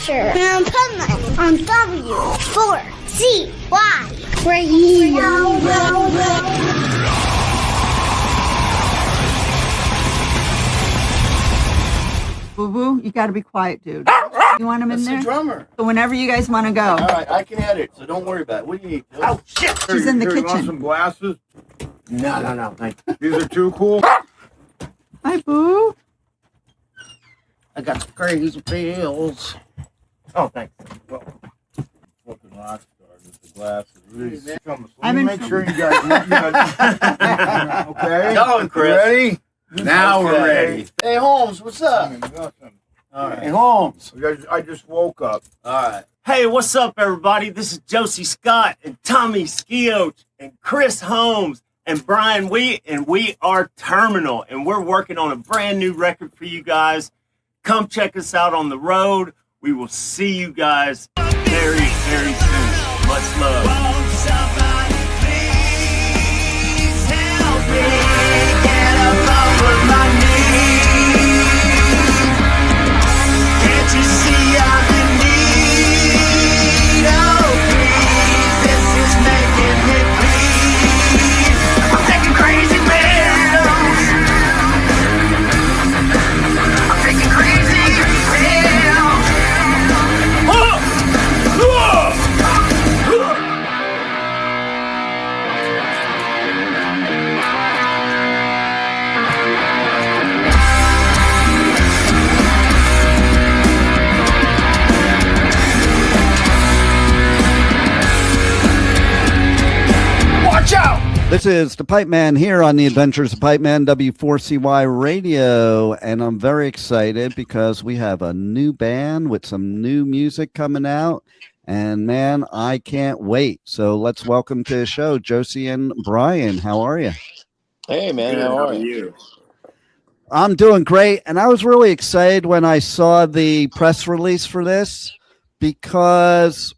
Adventure of Pipeman on W4CY Radio. Boo Boo, you got to be quiet, dude. You want him in there? That's the drummer. So whenever you guys want to go. All right, I can edit, so don't worry about it. What do you need? Oh, shit! She's in the You want kitchen. some glasses? No, thank you. These are too cool. Hi, Boo. I got some crazy pills. Oh, thanks. Well, fucking rock star with the glasses. Let I'm me in make trouble. sure you guys okay? Going, Chris. Ready? Now we're ready. Hey, Holmes, what's up? All right. Hey, Holmes. I just woke up. All right. Hey, what's up, everybody? This is Josey Scott and Tommy Skeoch and Chris Holmes and Brian We are Terminal, and we're working on a brand new record for you guys. Come check us out on the road. We will see you guys very, very soon. Much love. Won't somebody please help me get up over my knees? Can't you see I'm in need? Oh, please, this is making me bleed. I'm taking crazy pills. I'm taking crazy pills. Watch out! This is the Pipeman here on the Adventures of Pipeman, W4CY Radio, and I'm very excited because we have a new band with some new music coming out, and man, I can't wait. So let's welcome to the show, Josey and Brian. How are you? Hey, man, how are you? I'm doing great, and I was really excited when I saw the press release for this because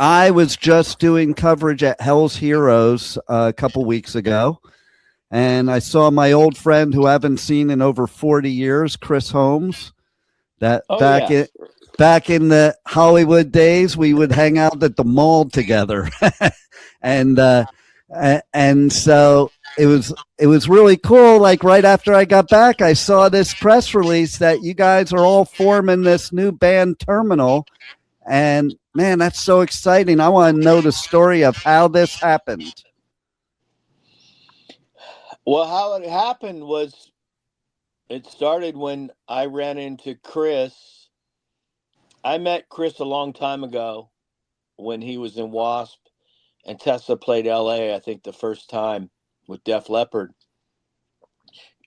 I was just doing coverage at Hell's Heroes a couple weeks ago, and I saw my old friend who I haven't seen in over 40 years, Chris Holmes. Back in the Hollywood days, we would hang out at the mall together, and so it was really cool. Like right after I got back, I saw this press release that you guys are all forming this new band, Terminal, and man, that's so exciting. I want to know the story of how this happened. Well, how it happened was it started when I ran into Chris. I met Chris a long time ago when he was in W.A.S.P. and Tessa played L.A., I think the first time with Def Leppard.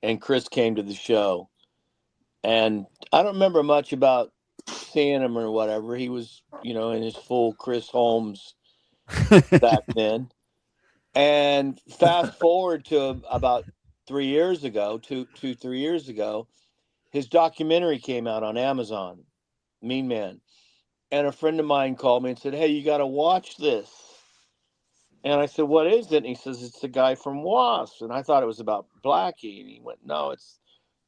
And Chris came to the show. And I don't remember much about seeing him or whatever. He was, in his full Chris Holmes back then. And fast forward to about 3 years ago, 3 years ago, his documentary came out on Amazon, Mean Man. And a friend of mine called me and said, hey, you got to watch this. And I said, what is it? And he says, it's the guy from W.A.S.P. And I thought it was about Blackie. And he went, no, it's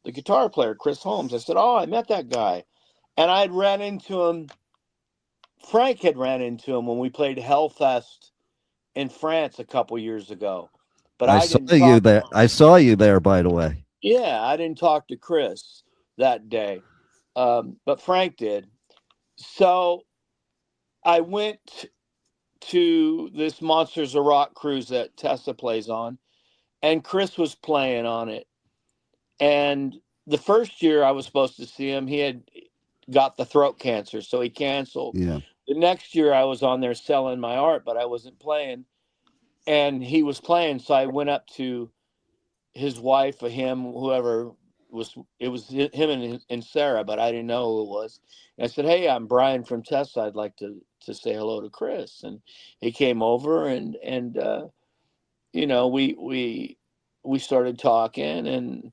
the guitar player, Chris Holmes. I said, oh, I met that guy. And I'd ran into him. Frank had ran into him when we played Hellfest in France a couple years ago. But I saw you there. I saw you there, by the way. Yeah, I didn't talk to Chris that day, but Frank did. So I went to this Monsters of Rock cruise that Tessa plays on, and Chris was playing on it. And the first year I was supposed to see him, he had got the throat cancer, so he canceled. Yeah. The next year I was on there selling my art, but I wasn't playing. And he was playing, so I went up to his wife or him, whoever it was him and Sarah, but I didn't know who it was. And I said, hey, I'm Brian from Tessa. I'd like to say hello to Chris. And he came over and we started talking, and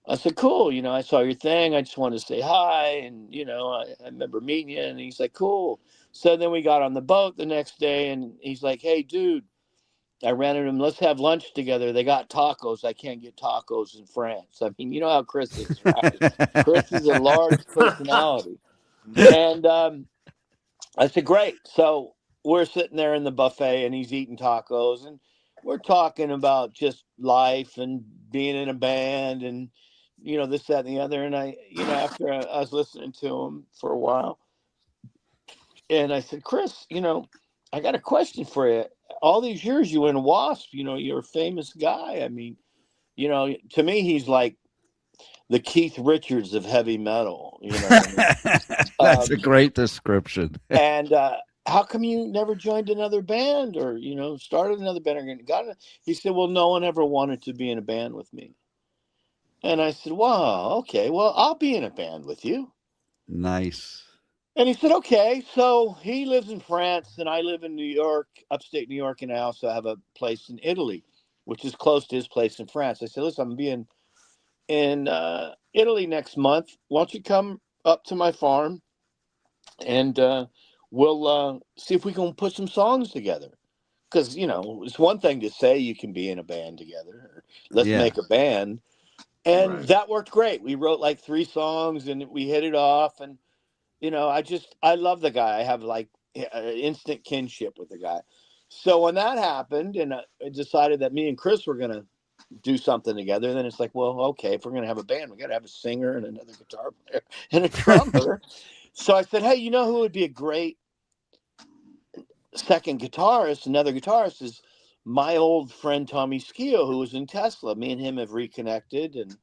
I said, cool, I saw your thing. I just wanted to say hi. And, I remember meeting you. And he's like, cool. So then we got on the boat the next day, and he's like, hey, dude, I ran into him. Let's have lunch together. They got tacos. I can't get tacos in France. I mean, you know how Chris is, right? Chris is a large personality. And I said, great. So we're sitting there in the buffet and he's eating tacos and we're talking about just life and being in a band and, this, that, and the other. And after I was listening to him for a while and I said, Chris, I got a question for you. All these years you were in W.A.S.P, you're a famous guy. I mean, to me, he's like the Keith Richards of heavy metal. That's a great description. And how come you never joined another band or, started another band or got it? He said, well, no one ever wanted to be in a band with me. And I said, wow, okay, well, I'll be in a band with you. Nice. And he said, okay. So he lives in France and I live in New York, upstate New York. And I also have a place in Italy, which is close to his place in France. I said, listen, I'm being in Italy next month. Why don't you come up to my farm and we'll see if we can put some songs together. Because, it's one thing to say you can be in a band together. Or let's make a band. And that worked great. We wrote like 3 songs and we hit it off. And, I love the guy. I have like instant kinship with the guy. So when that happened and I decided that me and Chris were going to do something together, then it's like, well, okay, if we're going to have a band, we got to have a singer and another guitar player and a drummer. So I said, hey, who would be a great second guitarist, another guitarist, is my old friend Tommy Skeoch, who was in Tesla. Me and him have reconnected, and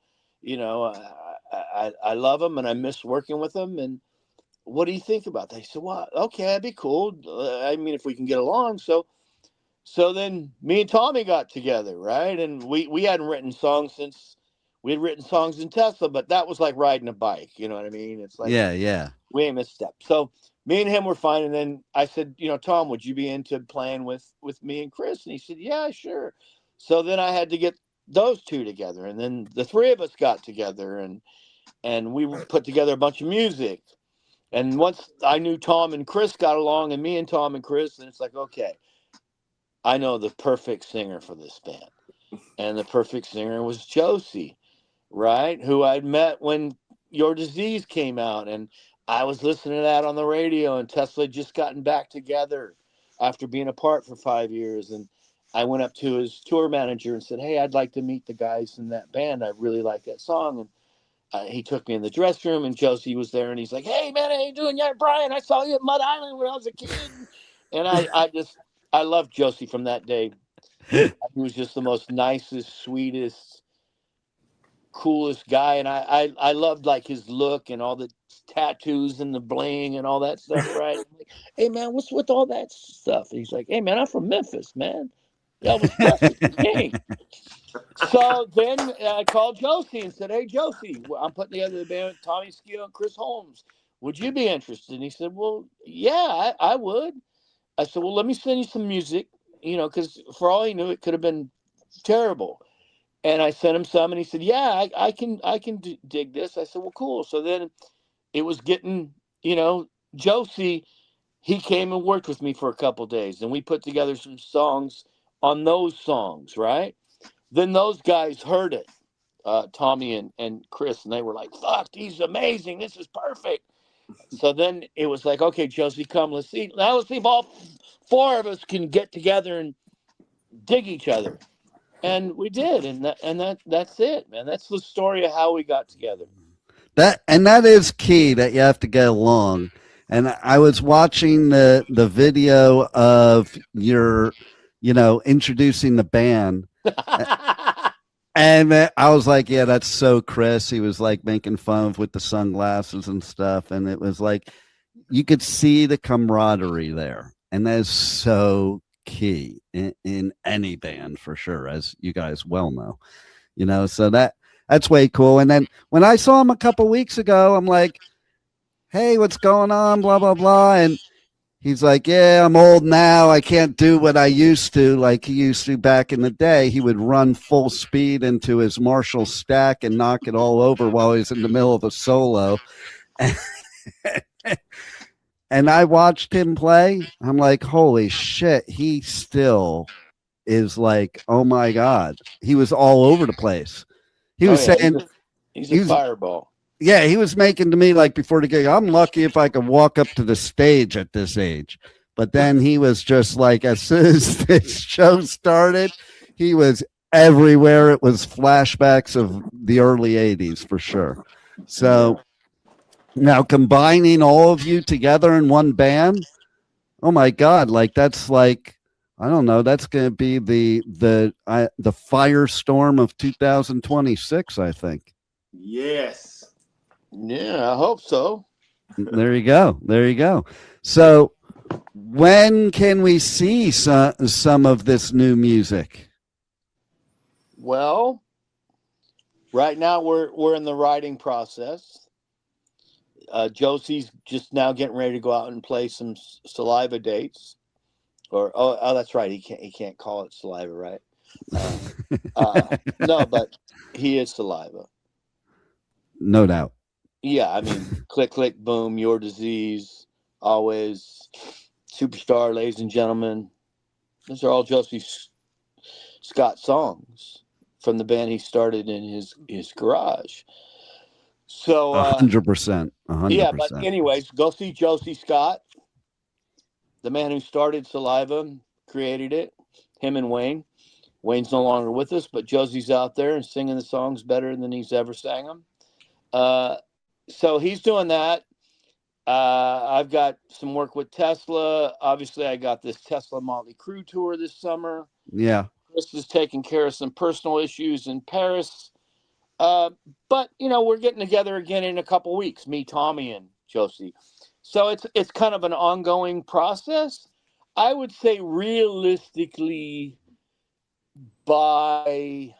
I love him and I miss working with him. And what do you think about that? He said, well, okay, that'd be cool. I mean, if we can get along. So then me and Tommy got together, right? And we hadn't written songs since we had written songs in Tesla, but that was like riding a bike. You know what I mean? It's like, yeah. We ain't missed a step. So me and him were fine. And then I said, Tom, would you be into playing with me and Chris? And he said, yeah, sure. So then I had to get those 2 together. And then the 3 of us got together and we put together a bunch of music. And once I knew Tom and Chris got along and me and Tom and Chris, and it's like, okay, I know the perfect singer for this band. And the perfect singer was Josey, right? Who I'd met when Your Disease came out. And I was listening to that on the radio, and Tesla had just gotten back together after being apart for 5 years. And I went up to his tour manager and said, hey, I'd like to meet the guys in that band. I really like that song. And he took me in the dressing room, and Josey was there, and he's like, hey, man, how you doing? Yeah, Brian, I saw you at Mud Island when I was a kid. And I loved Josey from that day. He was just the most nicest, sweetest, coolest guy. And I loved like his look and all the tattoos and the bling and all that stuff, right? I'm like, hey, man, what's with all that stuff? And he's like, hey, man, I'm from Memphis, man. Elvis Presley, king. So then I called Josey and said, hey, Josey, I'm putting together the band with Tommy Skeoch and Chris Holmes. Would you be interested? And he said, well, yeah, I would. I said, well, let me send you some music, because for all he knew, it could have been terrible. And I sent him some, and he said, yeah, I can dig this. I said, well, cool. So then it was getting, Josey, he came and worked with me for a couple of days, and we put together some songs on those songs, right? Then those guys heard it, Tommy and Chris, and they were like, fuck, he's amazing. This is perfect. So then it was like, okay, Josey, come, let's see if all 4 of us can get together and dig each other. And we did, and that's it, man. That's the story of how we got together. That is key, that you have to get along. And I was watching the video of your, introducing the band. And I was like, yeah, that's so Chris. He was like making fun of with the sunglasses and stuff. And it was like, you could see the camaraderie there. And that is so key in any band for sure, as you guys well know, so that's way cool. And then when I saw him a couple weeks ago, I'm like, hey, what's going on? Blah, blah, blah. And he's like, yeah, I'm old now. I can't do what I used to, like he used to back in the day. He would run full speed into his Marshall stack and knock it all over while he's in the middle of a solo. And I watched him play. I'm like, holy shit, he still is like, oh my God. He was all over the place. He was saying he's a fireball. Yeah, he was making to me like before the gig, I'm lucky if I could walk up to the stage at this age. But then he was just like, as soon as this show started, he was everywhere. It was flashbacks of the early 80s for sure. So now combining all of you together in one band, oh my God, like that's like, I don't know, that's going to be the firestorm of 2026, I think. Yes. Yeah, I hope so. There you go. There you go. So when can we see some of this new music? Well, right now we're in the writing process. Josey's just now getting ready to go out and play some Saliva dates. Or that's right. He can't call it Saliva, right? No, but he is Saliva. No doubt. Yeah, I mean, click, click, boom, your disease, always, superstar, ladies and gentlemen. Those are all Josey Scott songs from the band he started in his garage. So 100%. 100%. yeah, but anyways, go see Josey Scott, the man who started Saliva, created it. Him and Wayne. Wayne's no longer with us, but Josey's out there and singing the songs better than he's ever sang them. So he's doing that. I've got some work with Tesla. Obviously, I got this Tesla Motley Crue tour this summer. Yeah. Chris is taking care of some personal issues in Paris. But, we're getting together again in a couple weeks, me, Tommy, and Josey. So it's kind of an ongoing process. I would say realistically, by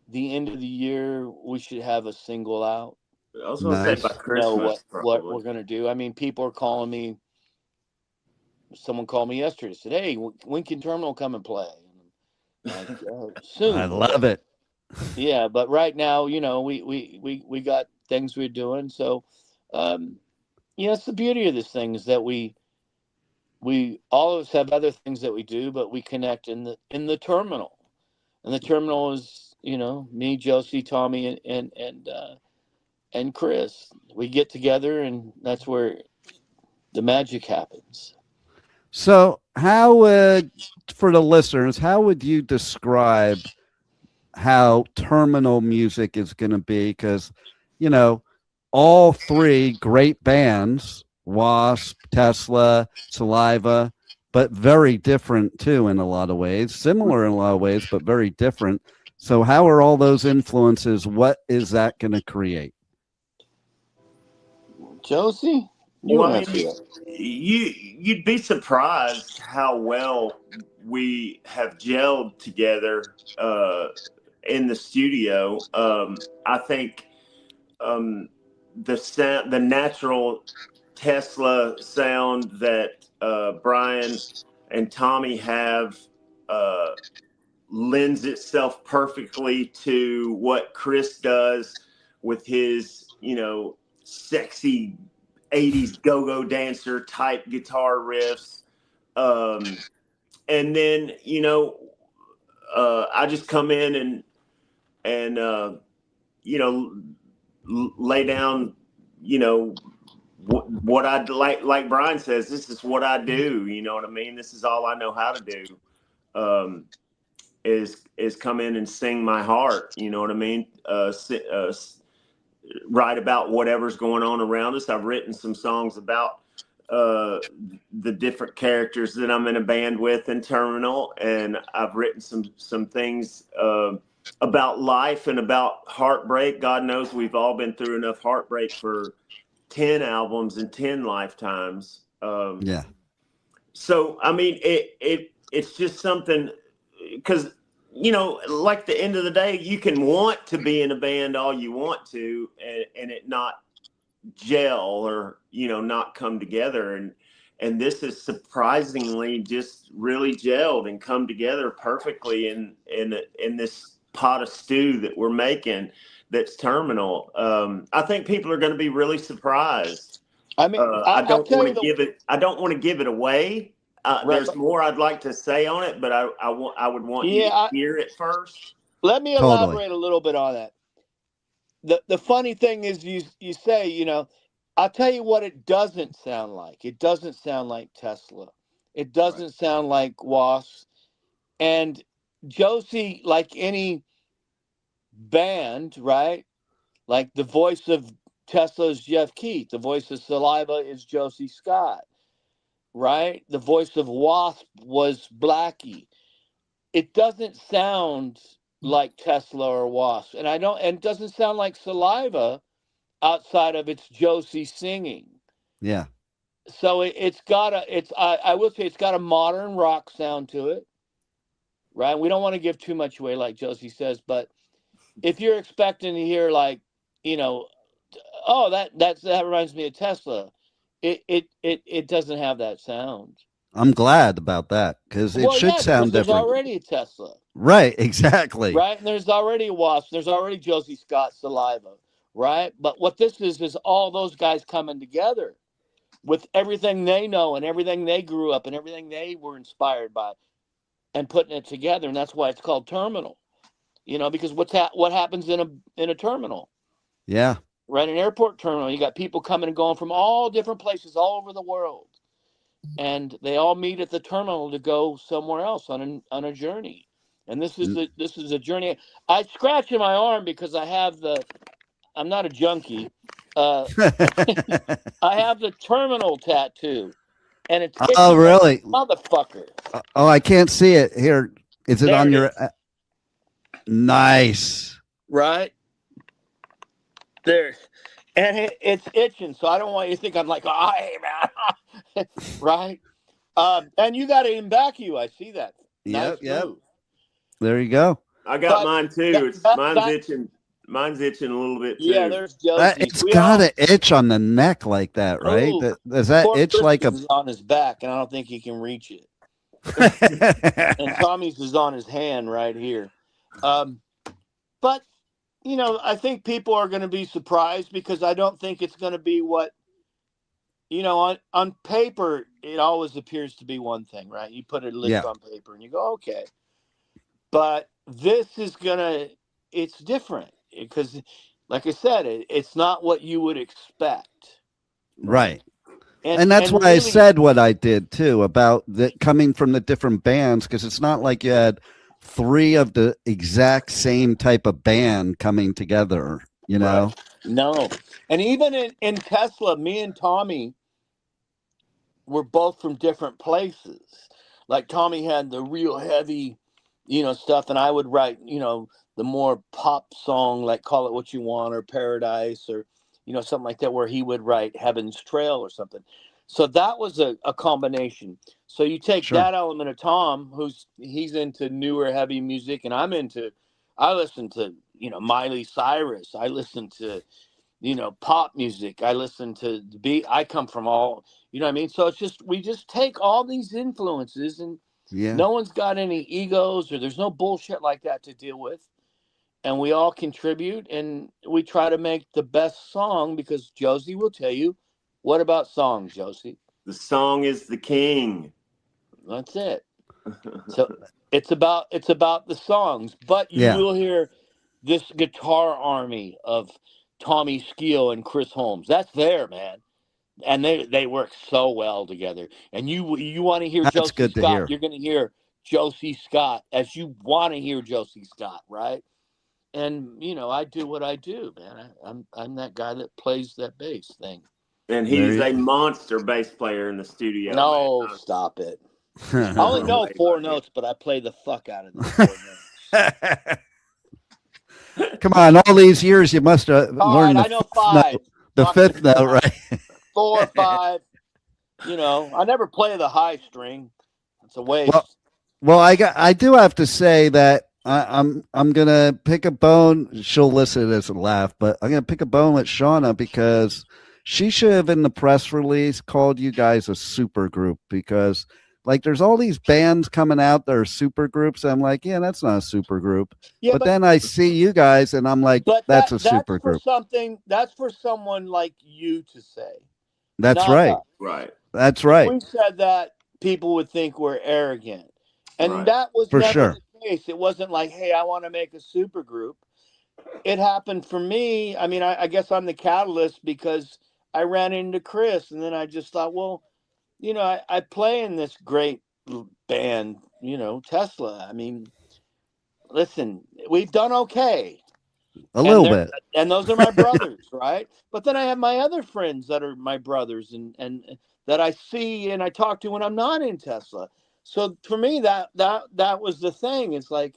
the end of the year, we should have a single out. I was going to say by Christmas. What we're going to do. I mean, people are calling me. Someone called me yesterday. Said, "Hey, when can Terminal come and play?" And soon. I love it. Yeah, but right now, we got things we're doing. So, it's the beauty of this thing is that we all of us have other things that we do, but we connect in the Terminal, and the Terminal is me, Josey, Tommy, and Chris. We get together, and that's where the magic happens. So how would, for the listeners, how would you describe how Terminal music is going to be? Because, all three great bands, W.A.S.P, Tesla, Saliva, but very different too in a lot of ways, similar in a lot of ways, but very different. So how are all those influences? What is that going to create? Josey? You'd be surprised how well we have gelled together in the studio. I think the natural Tesla sound that Brian and Tommy have lends itself perfectly to what Chris does with his, sexy 80s go-go dancer type guitar riffs. And then, I just come in and lay down, what I like Brian says, this is what I do. You know what I mean? This is all I know how to do, is come in and sing my heart. You know what I mean? Write about whatever's going on around us. I've written some songs about the different characters that I'm in a band with in Terminal, and I've written some things about life and about heartbreak. God knows we've all been through enough heartbreak for 10 albums and 10 lifetimes. Yeah. So I mean, it's just something, because like the end of the day, you can want to be in a band all you want to, and it not gel or not come together, and this is surprisingly just really gelled and come together perfectly in this pot of stew that we're making that's Terminal. I think people are going to be really surprised. I mean, I don't want to give it away. Right, there's more I'd like to say on it, but I would want you to hear it first. Let me elaborate a little bit on that. the funny thing is you say, you know, I'll tell you what it doesn't sound like. It doesn't sound like Tesla. It doesn't sound like W.A.S.P. And Josey, like any band, right? Like the voice of Tesla is Jeff Keith. The voice of Saliva is Josey Scott, right? The voice of W.A.S.P. was Blackie. It doesn't sound like Tesla or W.A.S.P. And it doesn't sound like Saliva outside of its Josey singing. Yeah. So I will say it's got a modern rock sound to it, right? We don't want to give too much away, like Josey says, but if you're expecting to hear like, you know, oh, that reminds me of Tesla, it doesn't have that sound. I'm glad about that because it should sound there's different. already a Tesla. Right, exactly. Right, and there's already a W.A.S.P. There's already Josey Scott, Saliva, right? But what this is all those guys coming together with everything they know and everything they grew up and everything they were inspired by and putting it together. And that's why it's called Terminal, you know, because what happens in a terminal? Yeah. Right, an airport terminal, you got people coming and going from all different places all over the world. And they all meet at the terminal to go somewhere else on a journey. And this is a journey. I scratch in my arm because I'm not a junkie. I have the terminal tattoo, and it's oh, really? Motherfucker. Oh, I can't see it here. Is it There on it your? is. Nice. Right there, and it's itching. So I don't want you to think I'm like, oh, hey man, right? And you got it in back of you. I see that. Yep. Nice Yep. There you go. I got But mine too. Mine's itching. Mine's itching a little bit too. Yeah, there's Josey. It's got an itch on the neck like that, right? Ooh, Does that poor itch like a? Chris is on his back, and I don't think he can reach it. And Tommy's is on his hand right here. But you know, I think people are going to be surprised because I don't think it's going to be what, you know, on paper it always appears to be one thing, right? You put a list on paper and you go, okay. But this is it's different because, like I said, it's not what you would expect. Right. And that's why I said what I did too about coming from the different bands, because it's not like you had 3 of the exact same type of band coming together, you know? Right. No. And even in Tesla, me and Tommy were both from different places. Like Tommy had the real heavy, you know, stuff, and I would write, you know, the more pop song, like Call It What You Want or Paradise or, you know, something like that, where he would write Heaven's Trail or something. So that was a combination. So you take that element of Tom, he's into newer heavy music, and I listen to, you know, Miley Cyrus. I listen to, you know, pop music. I listen to the beat. I come from all, you know what I mean? So we just take all these influences, and no one's got any egos or there's no bullshit like that to deal with. And we all contribute, and we try to make the best song, because Josey will tell you, what about songs, Josey? The song is the king. That's it. So it's about the songs, but you will hear this guitar army of Tommy Skeoch and Chris Holmes. That's there, man. And they work so well together. And you want to hear Josey Scott, you're going to hear Josey Scott as you want to hear Josey Scott, right? And, you know, I do what I do, man. I'm that guy that plays that bass thing. And he's a monster bass player in the studio. No, stop it. I only know 4 notes, but I play the fuck out of them 4 notes. Come on, all these years you must have learned I know 5. The 5th note, right? 4, 5. You know, I never play the high string. It's a waste. Well, I do have to say that I'm gonna pick a bone. She'll listen as a laugh, but I'm gonna pick a bone with Shauna because she should have in the press release called you guys a super group, because like there's all these bands coming out that are super groups. I'm like, yeah, that's not a super group. Yeah, but then I see you guys and I'm like, that's a super group. That's for someone like you to say. That's right. Right. That's right. If we said that, people would think we're arrogant. And that was for never sure the case. It wasn't like, hey, I want to make a super group. it happened for me. I mean, I guess I'm the catalyst because I ran into Chris, and then I just thought, well, I play in this great band, Tesla. I mean, listen, we've done okay. A And little they're bit. and those are my brothers, right? But then I have my other friends that are my brothers and that I see and I talk to when I'm not in Tesla. So for me that was the thing. It's like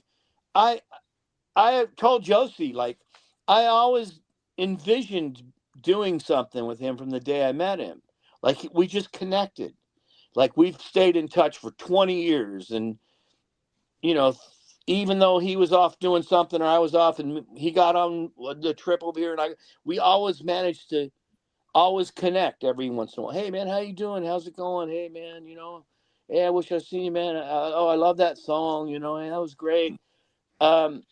I I told Josie, like, I always envisioned doing something with him from the day I met him. Like, we just connected. Like, we've stayed in touch for 20 years. And, you know, even though he was off doing something or I was off and he got on the trip over here, and we always managed to always connect every once in a while. Hey, man, how you doing? How's it going? Hey, man, hey, I wish I'd seen you, man. Oh, I love that song. Hey, that was great. And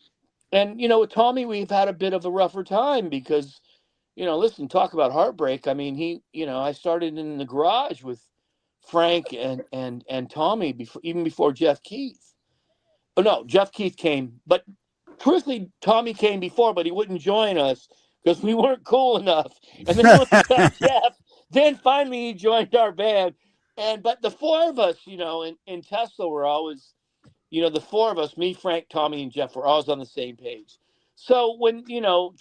with Tommy, we've had a bit of a rougher time because, listen, talk about heartbreak. I mean, I started in the garage with Frank and Tommy even before Jeff Keith. Oh no, Jeff Keith came, but truthfully, Tommy came before, but he wouldn't join us because we weren't cool enough. And then when we got Jeff, then finally he joined our band. But the four of us, in Tesla were always, the four of us, me, Frank, Tommy, and Jeff, were always on the same page. So when,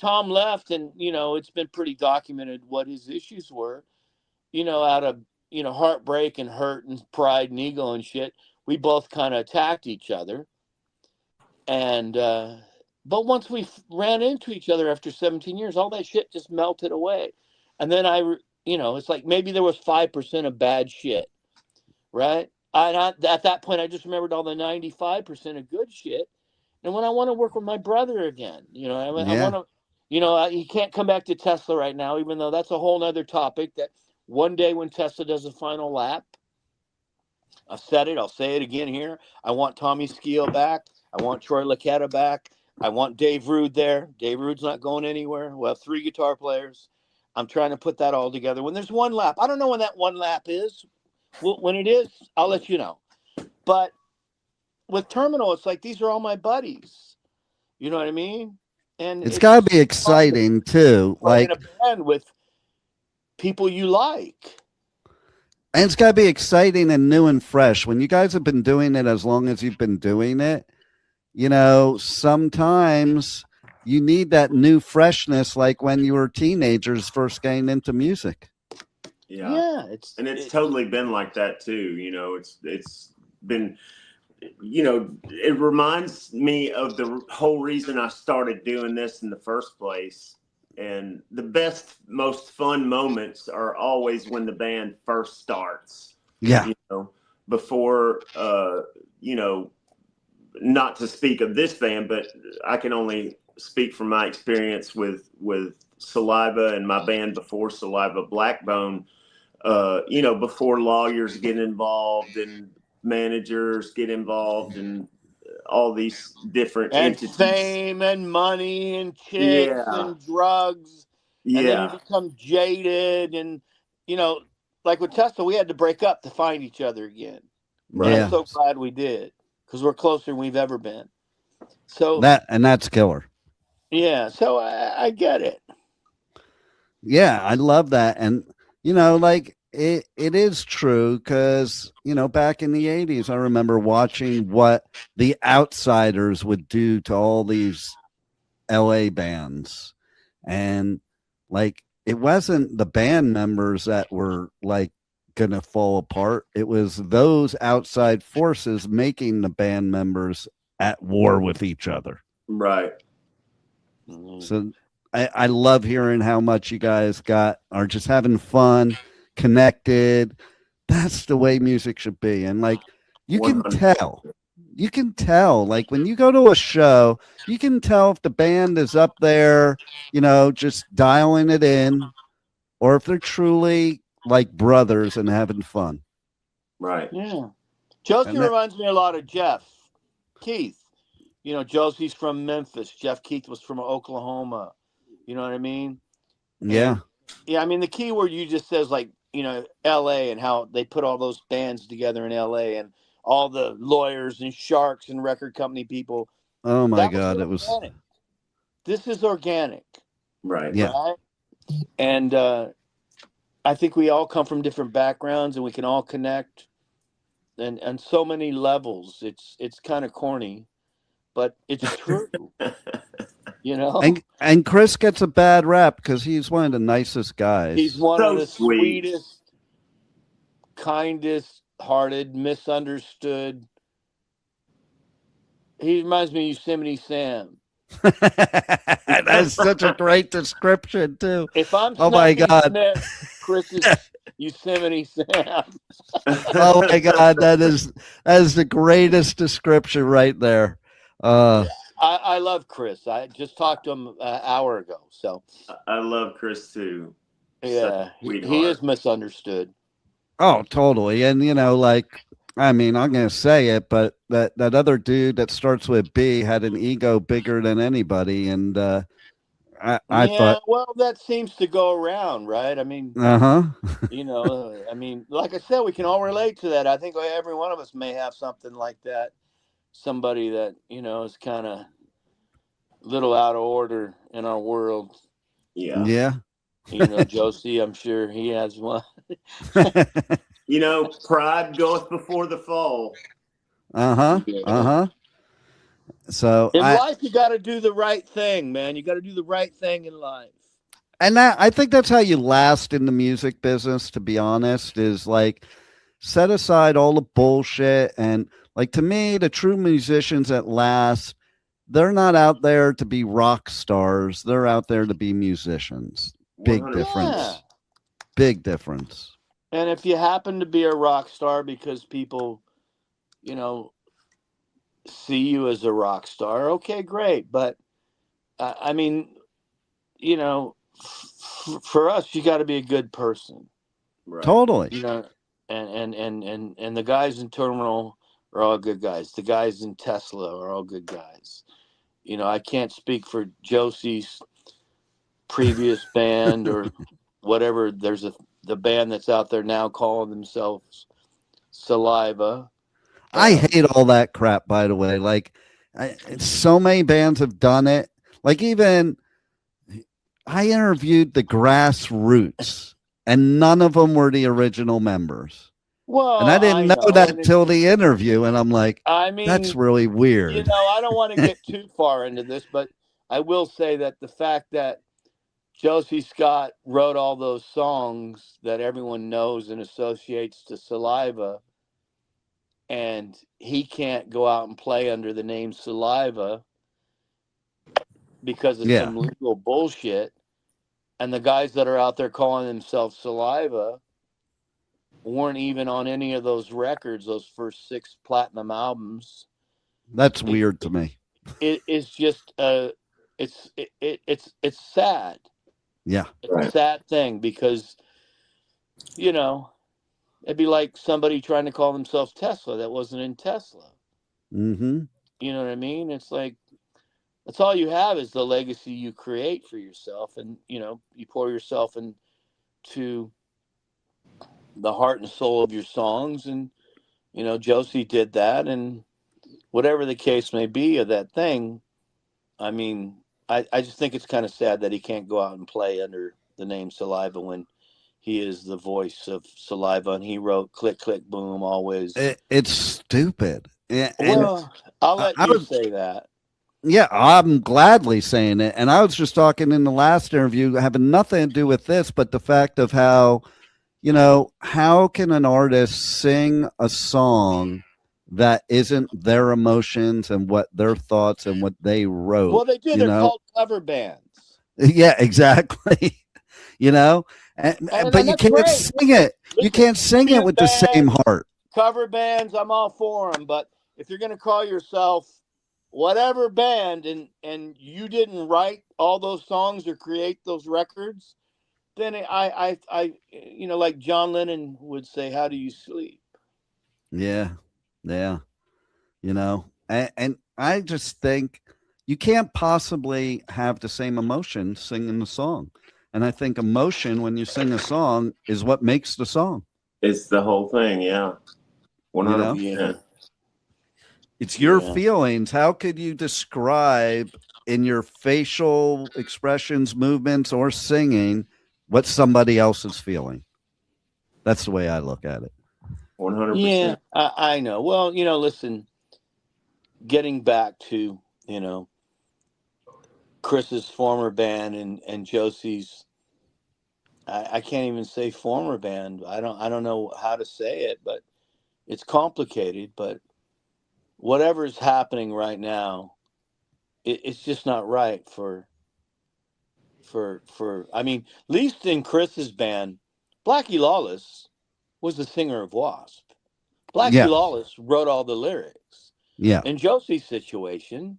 Tom left and, it's been pretty documented what his issues were, out of, heartbreak and hurt and pride and ego and shit, we both kind of attacked each other. And, but once we ran into each other after 17 years, all that shit just melted away. And then it's like maybe there was 5% of bad shit, right? At that point, I just remembered all the 95% of good shit. And when I want to work with my brother again, I want to, he can't come back to Tesla right now, even though that's a whole nother topic that one day when Tesla does a final lap, I've said it, I'll say it again here. I want Tommy Skeoch back. I want Troy Luccketta back. I want Dave Rude there. Dave Rude's not going anywhere. We'll have 3 guitar players. I'm trying to put that all together. When there's one lap, I don't know when that one lap is. When it is, I'll let you know. But with Terminal, it's like these are all my buddies. You know what I mean? And It's got to be exciting too. Like in a band with people you like. And it's got to be exciting and new and fresh. When you guys have been doing it as long as you've been doing it, sometimes you need that new freshness, like when you were teenagers first getting into music. Yeah, it's totally been like that too. It's been, it reminds me of the whole reason I started doing this in the first place. And the best, most fun moments are always when the band first starts. Yeah. Before, not to speak of this band, but I can only speak from my experience with Saliva and my band before Saliva, Blackbone. Before lawyers get involved and managers get involved and all these different entities. Fame and money and chicks and drugs. And then you become jaded. And, like with Tesla, we had to break up to find each other again. Right. And I'm so glad we did because we're closer than we've ever been. So that's killer. Yeah. So I get it. Yeah, I love that. And, like it is true because, back in the 80s, I remember watching what the Outsiders would do to all these LA bands. And like, it wasn't the band members that were like going to fall apart. It was those outside forces making the band members at war with each other. Right. So I love hearing how much you guys are just having fun, connected. That's the way music should be. And like, you can tell, like when you go to a show, you can tell if the band is up there, just dialing it in, or if they're truly like brothers and having fun. Right. Yeah. Josie reminds me a lot of Jeff Keith. Josie's from Memphis. Jeff Keith was from Oklahoma. You know what I mean? Yeah. Yeah, I mean, the key word you just says, like, L.A. and how they put all those bands together in L.A. and all the lawyers and sharks and record company people. Oh, my God. It was. this is organic, Right. Yeah. right? And I think we all come from different backgrounds, and we can all connect, and on so many levels. It's kind of corny, but it's true. You know, And Chris gets a bad rap because he's one of the nicest guys. he's one So of the sweet. sweetest, kindest hearted, misunderstood. He reminds me of Yosemite Sam. That's such a great description too. If I'm Oh my Snappy God. Smith, Chris is Yosemite Sam. Oh my God, that is the greatest description right there. I love Chris. I just talked to him an hour ago. So I love Chris too. yeah, he Sweetheart. is misunderstood. Oh, totally. And like, I mean, I'm gonna say it, but that other dude that starts with B had an ego bigger than anybody, and I thought, well, that seems to go around, right? I mean, you know, I mean, like I said, we can all relate to that. I think every one of us may have something like that. Somebody that, you know, is kind of little out of order in our world. Yeah. yeah. You know, Josey, I'm sure he has one. You know, pride goeth before the fall. So In life, you got to do the right thing, man. You got to do the right thing in life. and that I think that's how you last in the music business, to be honest, is like set aside all the bullshit. And like, to me, the true musicians that last, they're not out there to be rock stars. They're out there to be musicians. Big 100%. difference. Yeah. Big difference. And if you happen to be a rock star because people, you know, see you as a rock star, okay, great. But I mean, you know, for us, you got to be a good person. Right. Totally. You know, and the guys in Terminal are all good guys. The guys in Tesla are all good guys. You know, I can't speak for Josey's previous band or whatever. There's the band that's out there now calling themselves Saliva. I hate all that crap, by the way. Like, so many bands have done it. Like, even I interviewed the Grassroots, and none of them were the original members. Well, And I didn't know that till the interview, and I'm like, I mean, that's really weird. You know, I don't want to get too far into this, but I will say that the fact that Josey Scott wrote all those songs that everyone knows and associates to Saliva, and he can't go out and play under the name Saliva because of some legal bullshit, and the guys that are out there calling themselves Saliva weren't even on any of those records, those first 6 platinum albums. That's weird to me. It is just it's sad. Yeah. It's a sad thing because, you know, it'd be like somebody trying to call themselves Tesla that wasn't in Tesla. Mm-hmm. You know what I mean? It's like, that's all you have is the legacy you create for yourself. And, you know, you pour yourself into the heart and soul of your songs. And, you know, Josey did that. And whatever the case may be of that thing, I mean, I just think it's kind of sad that he can't go out and play under the name Saliva when he is the voice of Saliva, and he wrote Click, Click, Boom, always. It's stupid. Well, I'll let you say that. Yeah, I'm gladly saying it. And I was just talking in the last interview, having nothing to do with this, but the fact of how, you know, how can an artist sing a song that isn't their emotions and what their thoughts and what they wrote? Well, they do. They're called cover bands. Yeah, exactly. You know, but you can't sing it. You can't sing it with the same heart. Cover bands, I'm all for them. But if you're going to call yourself whatever band and you didn't write all those songs or create those records, then I you know, like John Lennon would say, how do you sleep? Yeah. You know, and I just think you can't possibly have the same emotion singing the song. And I think emotion, when you sing a song, is what makes the song. It's the whole thing, yeah. 100%. It's your feelings. How could you describe in your facial expressions, movements, or singing what somebody else is feeling. That's the way I look at it. 100%. Yeah, I know. Well, listen, getting back to, Chris's former band and Josey's, I can't even say former band. I don't know how to say it, but it's complicated. But whatever's happening right now, it's just not right for I mean, at least in Chris's band, Blackie Lawless was the singer of W.A.S.P. Blackie Yeah. Lawless wrote all the lyrics. Yeah. In Josey's situation,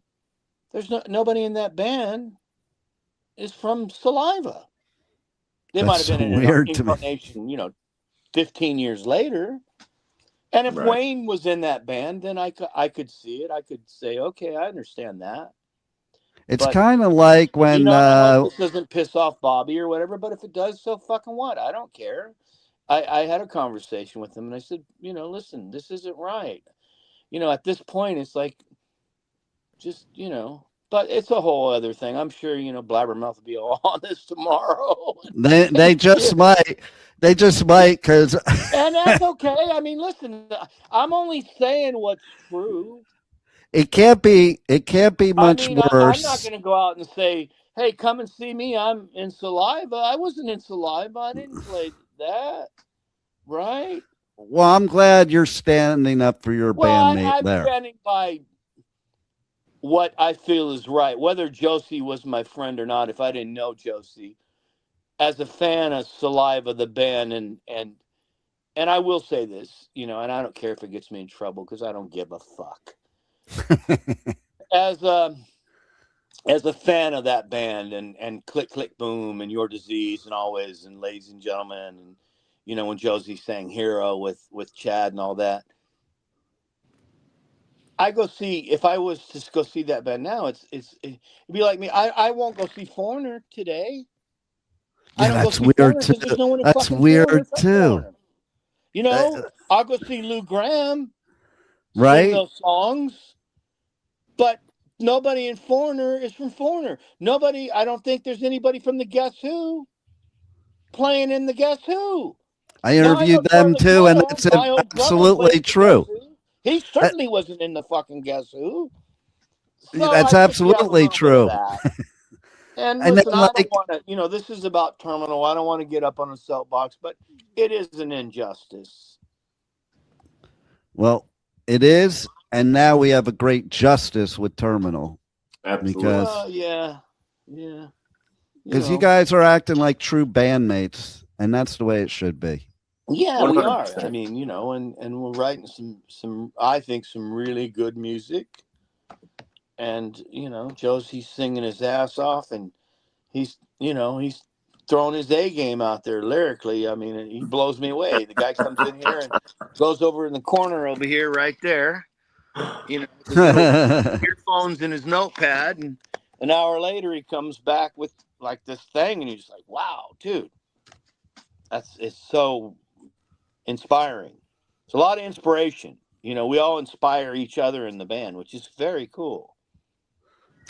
there's nobody in that band is from Saliva. They might have That's been in an weird to me. incarnation, 15 years later. And if Right. Wayne was in that band, then I could see it. I could say, okay, I understand that. It's But, kind of like when I hope this doesn't piss off Bobby or whatever, but if it does, so fucking what? I don't care. I had a conversation with him and I said, listen, this isn't right. At this point, it's like, just, but it's a whole other thing. I'm sure, Blabbermouth will be all on this tomorrow. they just might. They just might, because And that's okay. I mean, listen, I'm only saying what's true. it can't be much I'm worse. not going to go out and say, hey, come and see me. I'm in Saliva. I wasn't in Saliva. I didn't play that. Right? Well, I'm glad you're standing up for your bandmate I'm there. standing by what I feel is right. Whether Josey was my friend or not, if I didn't know Josey, as a fan of Saliva, the band, and I will say this, and I don't care if it gets me in trouble because I don't give a fuck. As a fan of that band and Click Click Boom and Your Disease and Always and Ladies and Gentlemen and when Josey sang Hero with Chad and all that, if I was to go see that band now, it'd be like me. I won't go see Foreigner today. Yeah, I don't that's go see Foreigner weird 'cause too. there's no one in That's fucking weird Foreigner from too. Foreigner. I'll go see Lou Gramm sing Right? those songs, but nobody in Foreigner is from Foreigner. Nobody. I don't think there's anybody from the Guess Who playing in the Guess Who. I Now, I interviewed know them Charlie too, and Glover, it's my old drummer, absolutely plays the true. Guess Who. He certainly wasn't in the fucking Guess Who. So That's I think you have a absolutely little bit true. of that. And And listen, then, I don't like, want to, this is about Terminal. I don't want to get up on a soapbox, but it is an injustice. well, it is, and now we have a great justice with Terminal. Absolutely. Because Well, yeah. because you guys are acting like true bandmates, and that's the way it should be. Yeah, we are. 100%. I mean, and we're writing some I think some really good music. And, Josey's singing his ass off and he's throwing his A game out there lyrically. I mean, he blows me away. The guy comes in here and goes over in the corner over here right there, with his little earphones in his notepad, and an hour later he comes back with like this thing and he's just like, wow, dude, it's so inspiring. It's a lot of inspiration. We all inspire each other in the band, which is very cool.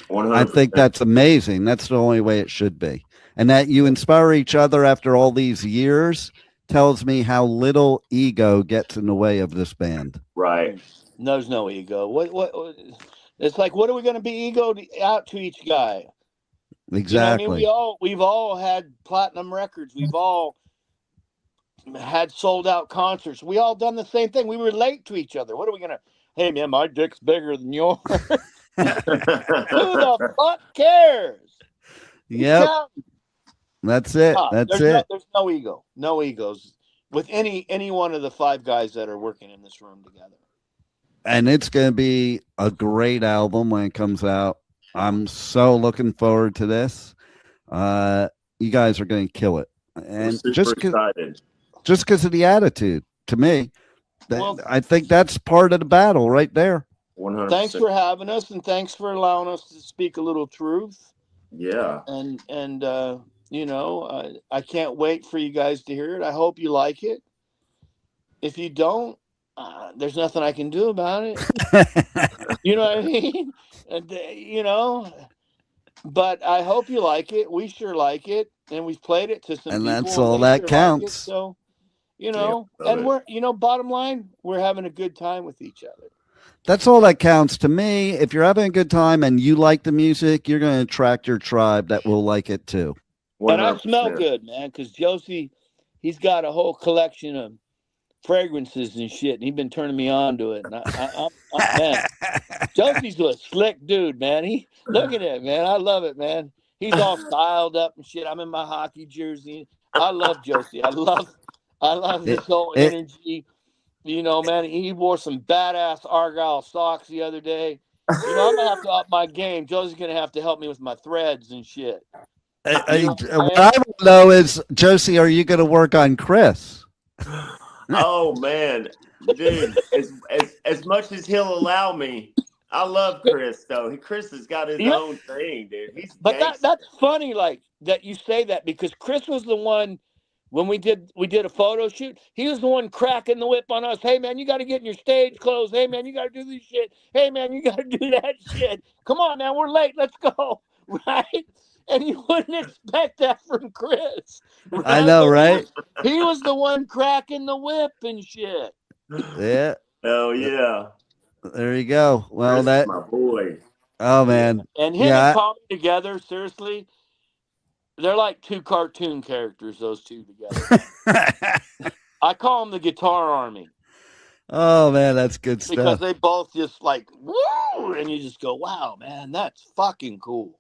100%. I think that's amazing. That's the only way it should be. And that you inspire each other after all these years tells me how little ego gets in the way of this band. Right. There's no ego. What it's like, what are we going to be egoed out to each guy? Exactly. I mean, we've all had platinum records. We've all had sold out concerts. We all done the same thing. We relate to each other. What are we going to, hey man, my dick's bigger than yours. Who the fuck cares? Yep. That's it. That's it. There's no ego. No egos with any one of the five guys that are working in this room together. And it's going to be a great album when it comes out. I'm so looking forward to this. You guys are going to kill it. And just because of the attitude, to me, I think that's part of the battle right there. 100%. Thanks for having us, and thanks for allowing us to speak a little truth. Yeah. And I can't wait for you guys to hear it. I hope you like it. If you don't, there's nothing I can do about it. You know what I mean? And, But I hope you like it. We sure like it, and we've played it to some And people. that's all they that sure counts. Like it, so, love and it. we're, bottom line, we're having a good time with each other. That's all that counts to me. If you're having a good time and you like the music, you're going to attract your tribe that will like it too. And I smell 100%. good, man, because Josey, he's got a whole collection of fragrances and shit, and he's been turning me on to it. And I'm man, Josey's a slick dude, man. Look at it, man. I love it, man. He's all styled up and shit. I'm in my hockey jersey. I love Josey. I love his whole energy. Man, he wore some badass Argyle socks the other day. I'm gonna have to up my game. Josey's gonna have to help me with my threads and shit. What I want to know is, Josey, are you going to work on Chris? Oh man, dude! As much as he'll allow me, I love Chris though. Chris has got his own thing, dude. He's that's funny, like that you say that, because Chris was the one when we did a photo shoot. He was the one cracking the whip on us. Hey man, you got to get in your stage clothes. Hey man, you got to do this shit. Hey man, you got to do that shit. Come on, man, we're late. Let's go, right? And you wouldn't expect that from Chris. Right? I know, right? He was the one cracking the whip and shit. Yeah. Oh yeah. There you go. Well, Chris is my boy. Oh man. And him and Tommy together, seriously, they're like two cartoon characters. Those two together. I call them the Guitar Army. Oh man, that's good stuff. Because they both just like woo, and you just go, wow, man, that's fucking cool.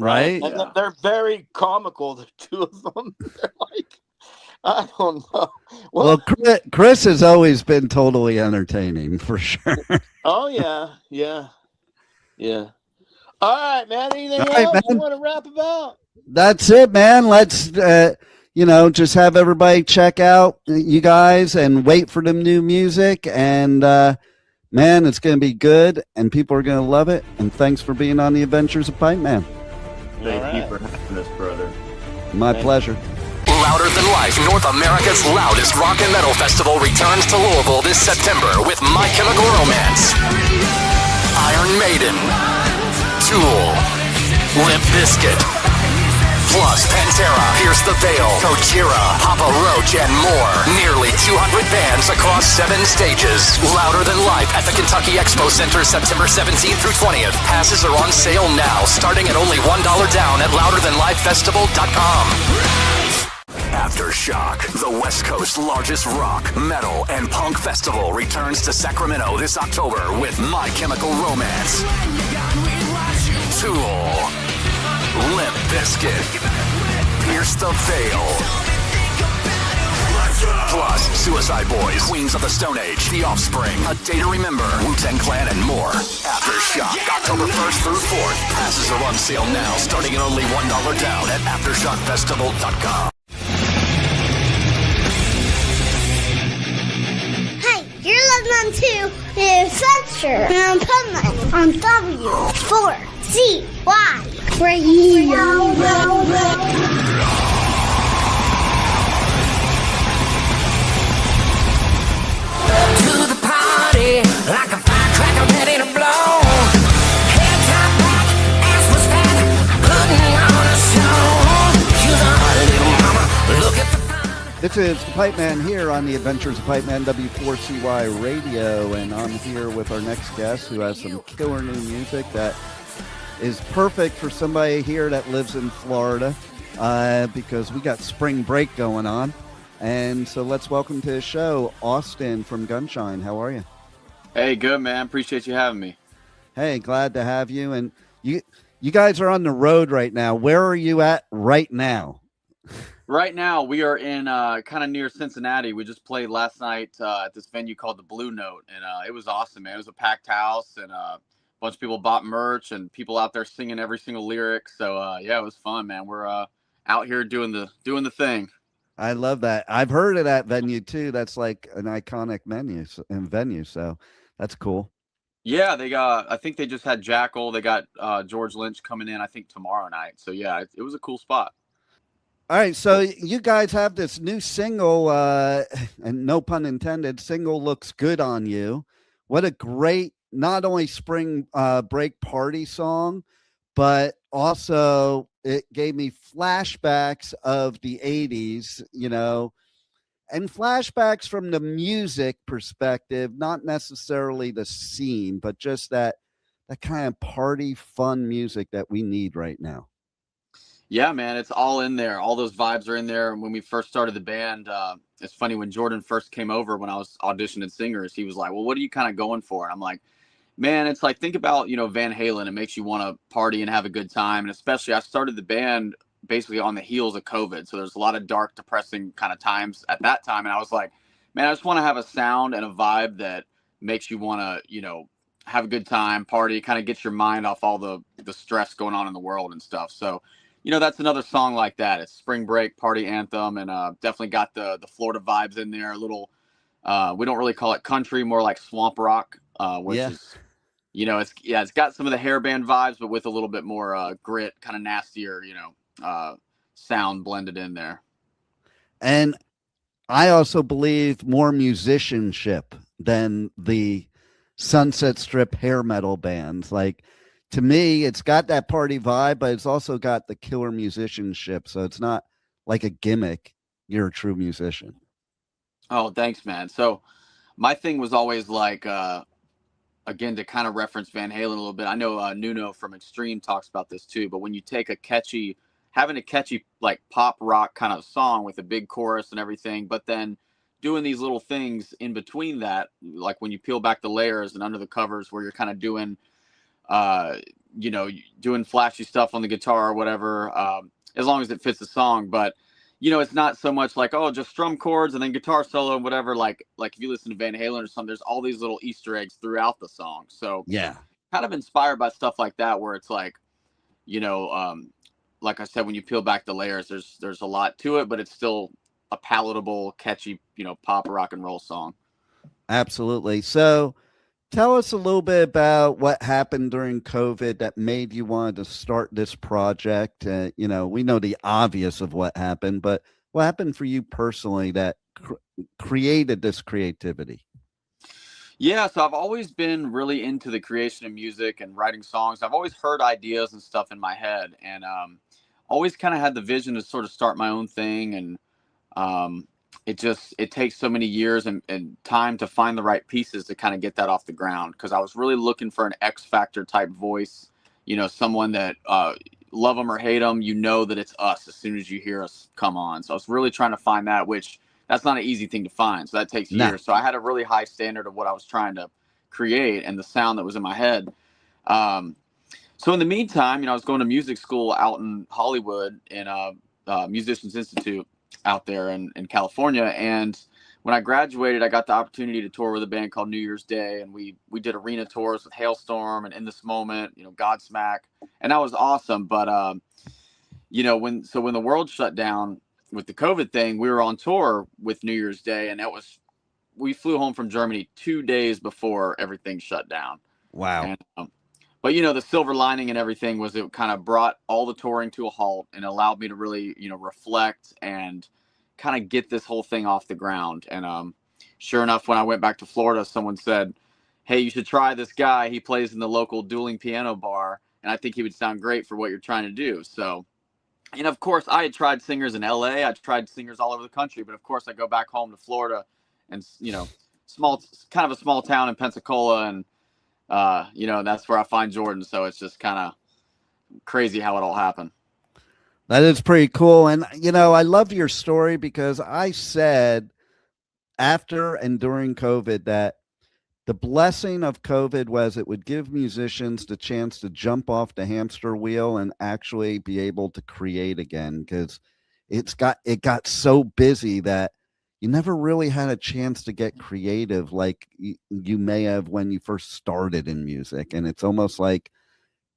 Right? And they're very comical, the two of them. They're like, I don't know. Well, Chris has always been totally entertaining, for sure. Oh, yeah. All right, man. Anything else you want to rap about? That's it, man. Let's, just have everybody check out you guys and wait for them new music. And, man, it's going to be good, and people are going to love it. And thanks for being on the Adventures of Pipeman. Thank you for having us, brother. My pleasure. Louder Than Life, North America's loudest rock and metal festival, returns to Louisville this September with My Chemical Romance, Iron Maiden, Tool, Limp Bizkit, plus Pantera, Pierce the Veil, Gojira, Papa Roach, and more. Nearly 200 bands across 7 stages. Louder Than Life at the Kentucky Expo Center, September 17th through 20th. Passes are on sale now, starting at only $1 down at louderthanlifefestival.com. Aftershock, the West Coast's largest rock, metal, and punk festival, returns to Sacramento this October with My Chemical Romance, Tool, Limp Bizkit, Pierce the Veil, plus Suicide Boys, Queens of the Stone Age, The Offspring, A Day to Remember, Wu-Tang Clan, and more. Aftershock, October 1st through 4th. Passes are on sale now, starting at only $1 down at aftershockfestival.com. Hi, you're listening to The Adventures of Pipeman on W.A.S.P. Radio. To the party, like a firecracker ready to blow. Head top back, ass was fat, putting on a show. She's a hot little mama, look at the fun. This is the Pipeman here on the Adventures of Pipeman, W4CY Radio, and I'm here with our next guest who has some killer new music that is perfect for somebody here that lives in Florida, because we got spring break going on. And so let's welcome to the show Austin from Gunshine. How are you? Hey, good, man. Appreciate you having me. Hey, glad to have you. And you guys are on the road right now. Where are you at right now? Right now, we are in kind of near Cincinnati. We just played last night at this venue called the Blue Note, and it was awesome, man. It was a packed house, and a bunch of people bought merch, and people out there singing every single lyric. So yeah, it was fun, man. We're out here doing the thing. I love that. I've heard of that venue too. That's like an iconic venue. So that's cool. Yeah, I think they just had Jackal. They got George Lynch coming in, I think, tomorrow night. So yeah, it was a cool spot. All right, so you guys have this new single, and no pun intended, single looks good on you. What a great, not only spring break party song, but also it gave me flashbacks of the 80s, and flashbacks from the music perspective, not necessarily the scene, but just that kind of party fun music that we need right now. Yeah, man, it's all in there. All those vibes are in there. When we first started the band, it's funny, when Jordan first came over, when I was auditioning singers, he was like, well, what are you kind of going for? And I'm like, man, it's like, think about, Van Halen. It makes you want to party and have a good time. And especially, I started the band basically on the heels of COVID. So there's a lot of dark, depressing kind of times at that time. And I was like, man, I just want to have a sound and a vibe that makes you want to, have a good time, party, kind of get your mind off all the stress going on in the world and stuff. So, that's another song like that. It's spring break party anthem, and definitely got the Florida vibes in there. A little, we don't really call it country, more like swamp rock, which is, it's got some of the hairband vibes, but with a little bit more grit, kind of nastier, sound blended in there. And I also believe more musicianship than the Sunset Strip hair metal bands. Like, to me, it's got that party vibe, but it's also got the killer musicianship. So it's not like a gimmick. You're a true musician. Oh, thanks, man. So my thing was always like, again, to kind of reference Van Halen a little bit. I know Nuno from Extreme talks about this too, but when you take having a catchy like pop rock kind of song with a big chorus and everything, but then doing these little things in between that, like when you peel back the layers and under the covers where you're kind of doing doing flashy stuff on the guitar or whatever, as long as it fits the song. But, it's not so much like, oh, just strum chords and then guitar solo and whatever. Like if you listen to Van Halen or something, there's all these little Easter eggs throughout the song. So yeah, kind of inspired by stuff like that, where it's like, like I said, when you peel back the layers, there's a lot to it, but it's still a palatable, catchy, pop rock and roll song. Absolutely. So tell us a little bit about what happened during COVID that made you want to start this project. We know the obvious of what happened, but what happened for you personally that created this creativity? Yeah, so I've always been really into the creation of music and writing songs. I've always heard ideas and stuff in my head, and always kind of had the vision to sort of start my own thing. And it takes so many years and time to find the right pieces to kind of get that off the ground. Cause I was really looking for an X Factor type voice, someone that, love them or hate them, that it's us as soon as you hear us come on. So I was really trying to find that, which that's not an easy thing to find. So that takes years. So I had a really high standard of what I was trying to create and the sound that was in my head. So in the meantime, I was going to music school out in Hollywood in Musicians Institute out there in California. And when I graduated, I got the opportunity to tour with a band called New Year's Day. And we did arena tours with Hailstorm and In This Moment, Godsmack. And that was awesome. But, when the world shut down with the COVID thing, we were on tour with New Year's Day. And we flew home from Germany 2 days before everything shut down. Wow. And, but, the silver lining and everything was it kind of brought all the touring to a halt and allowed me to really, reflect and kind of get this whole thing off the ground. And sure enough, when I went back to Florida, someone said, hey, you should try this guy. He plays in the local dueling piano bar, and I think he would sound great for what you're trying to do. So, and of course, I had tried singers in LA. I tried singers all over the country. But, of course, I go back home to Florida and, kind of a small town in Pensacola, and that's where I find Jordan. So it's just kind of crazy how it all happened. That is pretty cool. And, I love your story because I said after and during COVID that the blessing of COVID was it would give musicians the chance to jump off the hamster wheel and actually be able to create again, because it got so busy that you never really had a chance to get creative like you may have when you first started in music. And it's almost like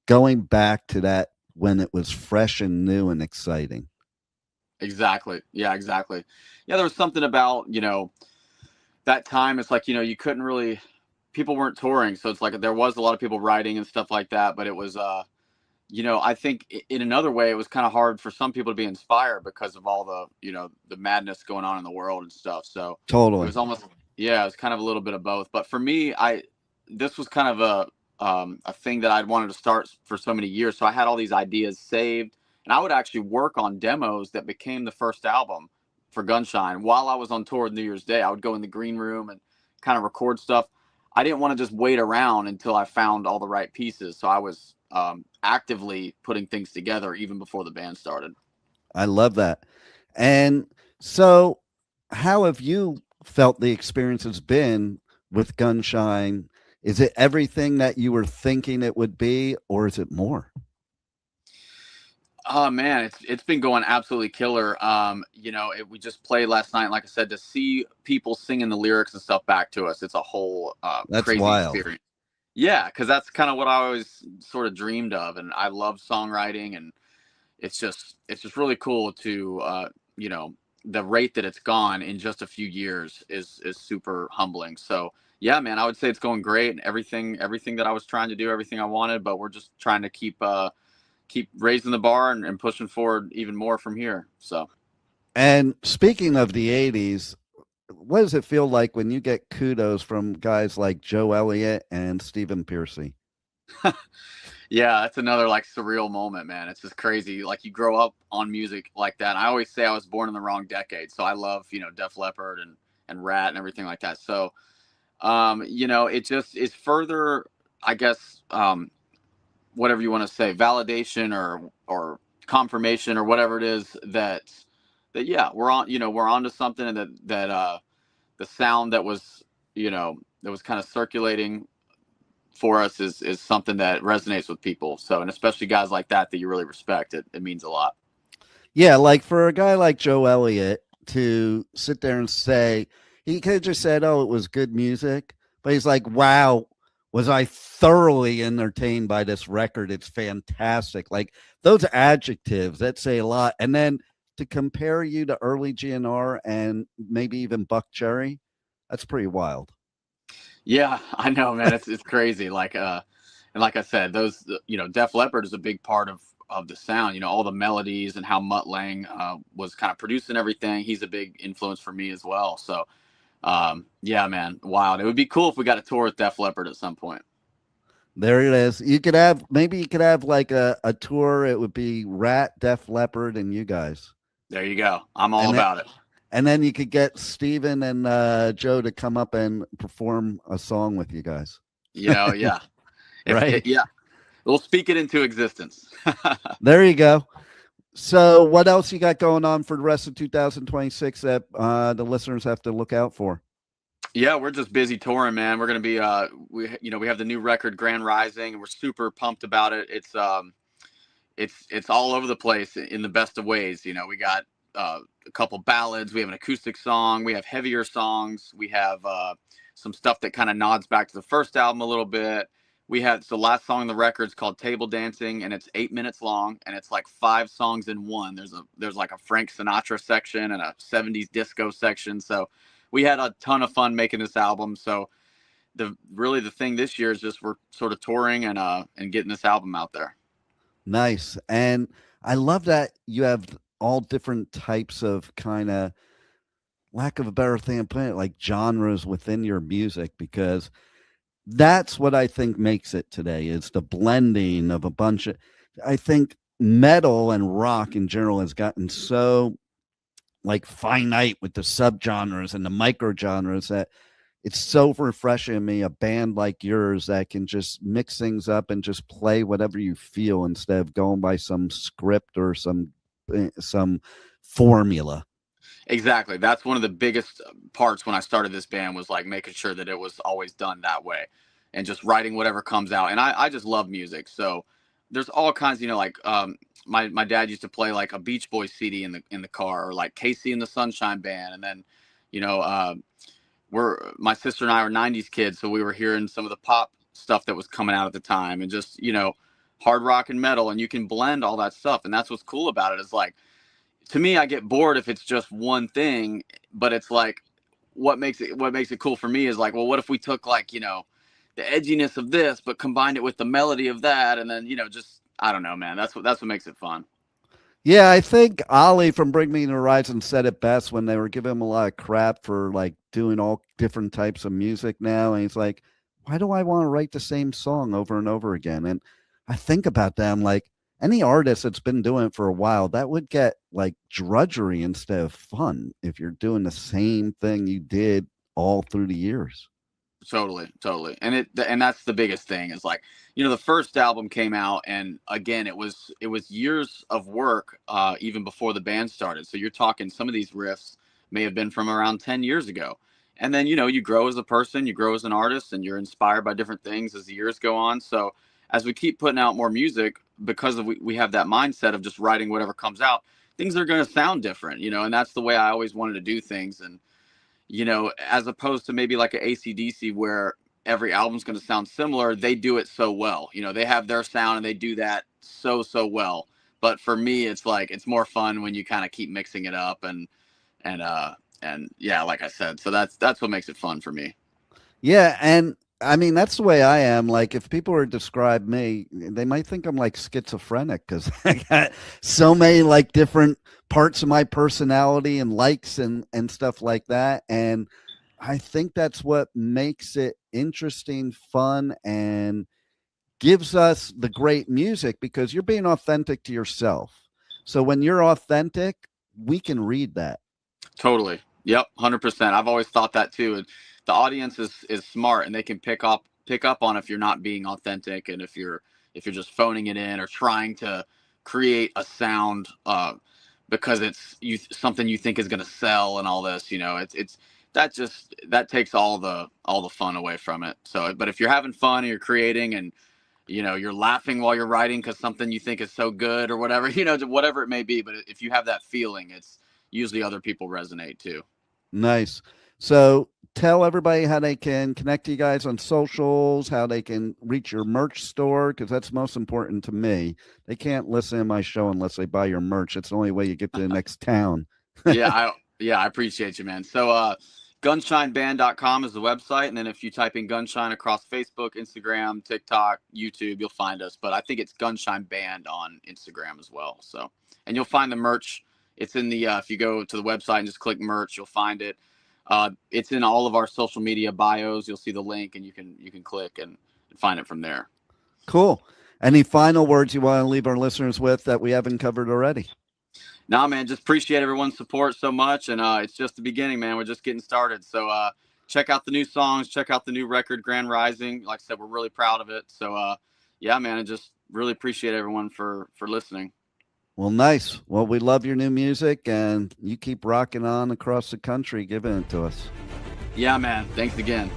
going back to that when it was fresh and new and exciting. Exactly. Yeah, exactly. Yeah, there was something about, that time. It's like, you couldn't really, people weren't touring. So it's like there was a lot of people writing and stuff like that. But it was, I think in another way, it was kind of hard for some people to be inspired because of all the, the madness going on in the world and stuff. So totally. It was almost, it was kind of a little bit of both. But for me, this was kind of a thing that I'd wanted to start for so many years. So I had all these ideas saved, and I would actually work on demos that became the first album for Gunshine while I was on tour with New Year's Day. I would go in the green room and kind of record stuff. I didn't want to just wait around until I found all the right pieces. So I was actively putting things together even before the band started. I love that. And so how have you felt the experience has been with Gunshine? Is it everything that you were thinking it would be, or is it more? Oh man, it's been going absolutely killer. We just played last night. Like I said, to see people singing the lyrics and stuff back to us, it's a whole That's crazy wild. experience. Yeah, because that's kind of what I always sort of dreamed of, and I love songwriting, and it's just really cool to the rate that it's gone in just a few years is super humbling. So yeah, man, I would say it's going great, and everything that I was trying to do, everything I wanted, but we're just trying to keep raising the bar and pushing forward even more from here. So, And speaking of the 80s, what does it feel like when you get kudos from guys like Joe Elliott and Stephen Pearcy? yeah, that's another like surreal moment, man. It's just crazy. Like you grow up on music like that. And I always say I was born in the wrong decade. So I love, Def Leppard and Rat and everything like that. So, it just is further, I guess, whatever you want to say, validation or confirmation or whatever it is that yeah, we're onto something, and that the sound that was, that was kind of circulating for us is something that resonates with people. So, and especially guys like that you really respect, it means a lot. Yeah, like for a guy like Joe Elliott to sit there and say, he could have just said, oh, it was good music, but he's like, wow, was I thoroughly entertained by this record? It's fantastic. Like those adjectives that say a lot. And then to compare you to early GNR and maybe even Buck Cherry, that's pretty wild. Yeah, I know, man. It's crazy. Like, and like I said, those, Def Leppard is a big part of the sound, all the melodies and how Mutt Lange was kind of producing everything. He's a big influence for me as well. So, yeah, man, wild. It would be cool if we got a tour with Def Leppard at some point. There it is. You could have like a tour. It would be Rat, Def Leppard, and you guys. There you go. I'm all about it. And then you could get Steven and Joe to come up and perform a song with you guys. Yeah. Right? Yeah. We'll speak it into existence. There you go. So what else you got going on for the rest of 2026 that the listeners have to look out for? Yeah, we're just busy touring, man. We're going to be, we have the new record Grand Rising, and we're super pumped about it. It's all over the place in the best of ways. We got a couple ballads. We have an acoustic song. We have heavier songs. We have some stuff that kind of nods back to the first album a little bit. The last song on the record is called Table Dancing, and it's 8 minutes long, and it's like 5 songs in one. There's like a Frank Sinatra section and a 70s disco section. So we had a ton of fun making this album. So the thing this year is just we're sort of touring and getting this album out there. Nice. And I love that you have all different types of kind of, lack of a better thing to put it, like genres within your music, because that's what I think makes it today, is the blending of a bunch of, I think metal and rock in general has gotten so like finite with the subgenres and the micro genres that it's so refreshing to me, a band like yours that can just mix things up and just play whatever you feel instead of going by some script or some formula. Exactly. That's one of the biggest parts when I started this band, was like making sure that it was always done that way and just writing whatever comes out. And I just love music. So there's all kinds, like my dad used to play like a Beach Boys CD in the car, or like Casey and the Sunshine Band. And then, my sister and I are 90s kids. So we were hearing some of the pop stuff that was coming out at the time, and just, hard rock and metal, and you can blend all that stuff. And that's what's cool about it, is like, to me, I get bored if it's just one thing, but it's like, what makes it cool for me is like, well, what if we took like, the edginess of this, but combined it with the melody of that. And then, just, I don't know, man, that's what makes it fun. Yeah, I think Ollie from Bring Me the Horizon said it best when they were giving him a lot of crap for like doing all different types of music now. And he's like, why do I want to write the same song over and over again? And I think about that. I'm like, any artist that's been doing it for a while, that would get like drudgery instead of fun if you're doing the same thing you did all through the years. Totally. And that's the biggest thing is like, the first album came out, and again, it was years of work, even before the band started. So you're talking, some of these riffs may have been from around 10 years ago. And then, you grow as a person, you grow as an artist, and you're inspired by different things as the years go on. So as we keep putting out more music, because we have that mindset of just writing whatever comes out, things are going to sound different, and that's the way I always wanted to do things. And, as opposed to maybe like an AC/DC where every album's going to sound similar, they do it so well. They have their sound and they do that so well. But for me, it's like, it's more fun when you kind of keep mixing it up and yeah, like I said, so that's what makes it fun for me. Yeah. And I mean, that's the way I am. Like, if people were to describe me, they might think I'm like schizophrenic because I got so many like different parts of my personality and likes and stuff like that. And I think that's what makes it interesting, fun, and gives us the great music, because you're being authentic to yourself. So when you're authentic, we can read that. Totally. Yep. 100%. I've always thought that too. And the audience is smart, and they can pick up on if you're not being authentic, and if you're just phoning it in or trying to create a sound because it's something you think is going to sell and all this. It's that takes all the fun away from it. So, but if you're having fun and you're creating, and you're laughing while you're writing because something you think is so good or whatever, whatever it may be, but if you have that feeling, it's usually other people resonate too. Nice. So tell everybody how they can connect to you guys on socials, how they can reach your merch store, because that's most important to me. They can't listen to my show unless they buy your merch. It's the only way you get to the next town. I appreciate you, man. So gunshineband.com is the website, and then if you type in Gunshine across Facebook, Instagram, TikTok, YouTube, you'll find us. But I think it's Gunshine Band on Instagram as well. So, and you'll find the merch. It's in the if you go to the website and just click merch, you'll find it. It's in all of our social media bios. You'll see the link, and you can click and find it from there. Cool. Any final words you want to leave our listeners with that we haven't covered already? Nah, man, just appreciate everyone's support so much. And it's just the beginning, man. We're just getting started. So check out the new songs, check out the new record, Grand Rising. Like I said, we're really proud of it. So yeah, man, I just really appreciate everyone for listening. Well, nice. Well, we love your new music, and you keep rocking on across the country, giving it to us. Yeah, man. Thanks again.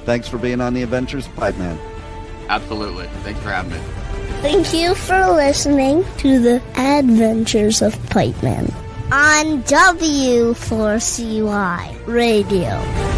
Thanks for being on the Adventures of Pipeman. Absolutely. Thanks for having me. Thank you for listening to the Adventures of Pipeman on W4CY Radio.